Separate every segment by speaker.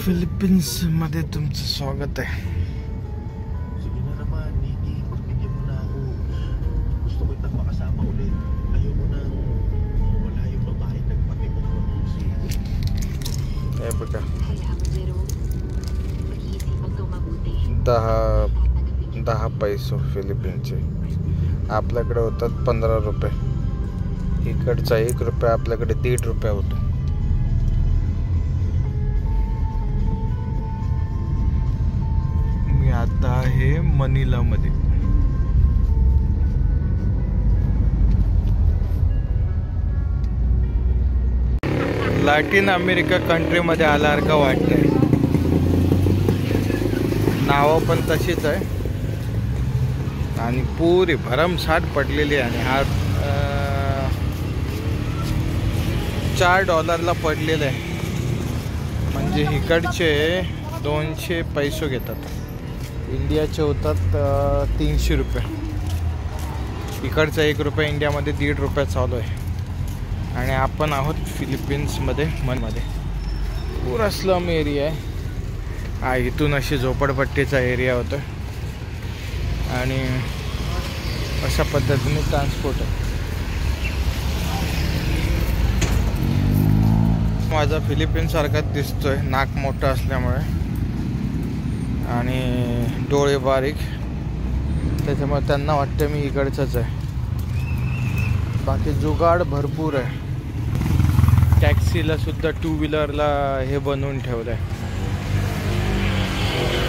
Speaker 1: फिलिपिन्समध्ये तुमचं स्वागत आहे.
Speaker 2: Sige na naman, Nini. Pagbigyan mo na ako. Gusto ko itang makasama ulit. Ayaw mo nang wala yung babae nagpatibok mo si...
Speaker 1: हे बघा,
Speaker 3: Salamat,
Speaker 1: 10 पैसो फिलिपिनचे. आपल्याकडे होतात 15 रुपये. इकडचा 1 रुपया आपल्याकडे 1.5 रुपया होतो. मी आता आहे मनिला मध्ये. लॅटिन अमेरिका कंट्रीमध्ये आल्यासारखं वाटतंय. नावं पण तशीच आहे आणि पुरी भरमसाठ पडलेली आहे. आणि हा $4 पडलेला आहे. म्हणजे इकडचे 200 पैसे घेतात. इंडियाचे होतात 300 रुपये. इकडचा 1 रुपया इंडियामध्ये 1.5 रुपया चालू आहे. आणि आपण आहोत फिलिपिन्समध्ये मनमध्ये. पुरा स्लम एरिया आहे हा. इथून अशी झोपडपट्टीचा एरिया होता आणि अशा पद्धतीने ट्रान्सपोर्ट आहे. माझा फिलिपिन्ससारखाच दिसतोय, नाक मोठं असल्यामुळे आणि डोळे बारीक, त्याच्यामुळे त्यांना वाटतं मी इकडचंच आहे. बाकी जुगाड भरपूर आहे. टॅक्सीला सुद्धा 2 व्हीलरला हे बनवून ठेवलं आहे.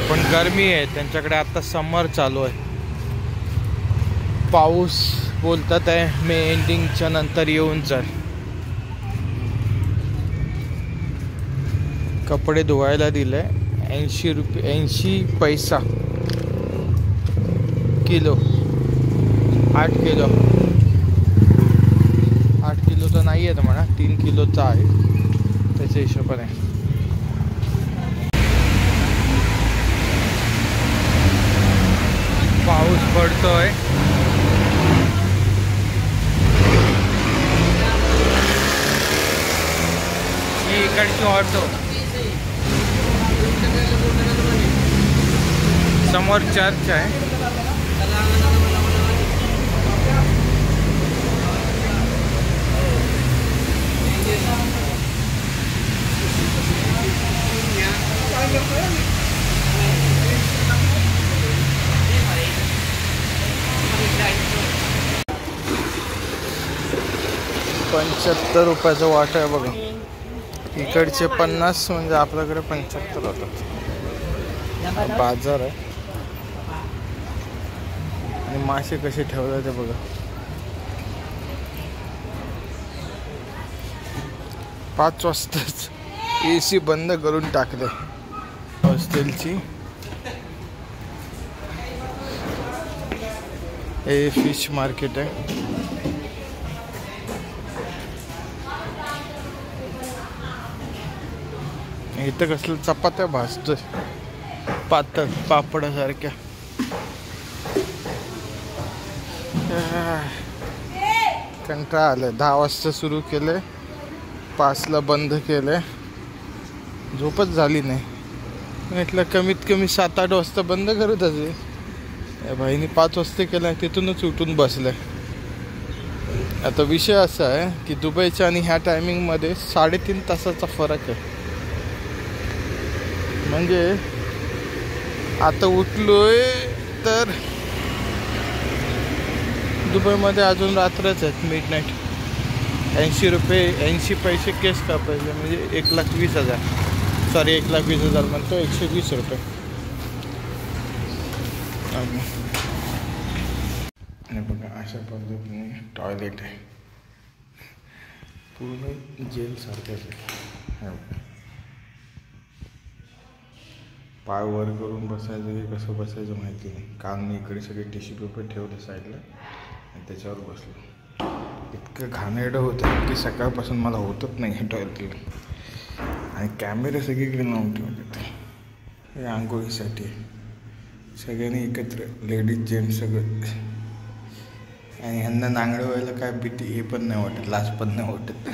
Speaker 1: पण गरमी आहे त्यांच्याकडे. आता समर चालू आहे. पाऊस बोलतात आहे मे एंडिंगच्या नंतर येऊन जाईल. कपडे धुवायला दिले 80 पैसा किलो. 8 किलो. 8 किलो तर नाही आहे म्हणा, 3 किलोचा आहे त्याच्या हिशोबाने. पाऊस पडतोय. ही इकडची ऑटो. समोर चर्च आहे. $75 वाट आहे बघा. इकडचे 50 म्हणजे आपल्याकडे 75 होतात. बाजार आहे आणि मासे कसे ठेवले ते बघा. 5 वाजताच AC बंद करून टाकले. हॉस्टेलची हे फिश मार्केट आहे. इथं कसलं चपात्या भाजतोय पातळ पापडासारख्या. कंटाळा आलाय. 10 वाजता सुरू केले, 5ला बंद केले. झोपच झाली नाही. म्हटलं कमीत कमी 7-8 वाजता बंद करत असे. या भाईने 5 वाजता केलं, तिथूनच उठून बसलंय. आता विषय असा आहे की दुबईच्या आणि ह्या टायमिंगमध्ये 3.5 तासाचा फरक आहे. म्हणजे आता उठलोय तर दुबईमध्ये अजून रात्रच आहेत. मिडनाईट. 80 पैसे केस कापायचे म्हणजे 1,20,000. सॉरी 1,20,000 म्हणतो, 120 रुपये. आणि बघा अशा पद्धतीने टॉयलेट आहे. पूर्ण जेल सारखंच आहे. पाय वर करून बसायचं की कसं बसायचं माहिती नाही. काल मी इकडे सगळे टिश्यू पेपर ठेवले साईडला आणि त्याच्यावर बसलो. इतकं घाणेरडं होतं की सकाळपासून मला होतच नाही हे टॉयलेट. आणि कॅमेरे सगळीकडे लावून ठेवले. हे आंघोळीसाठी सगळ्यांनी एकत्र, लेडीज जेंट्स सगळं. आणि ह्यांना नांगडं व्हायला काय भीती हे पण नाही वाटत, लाज पण नाही वाटत.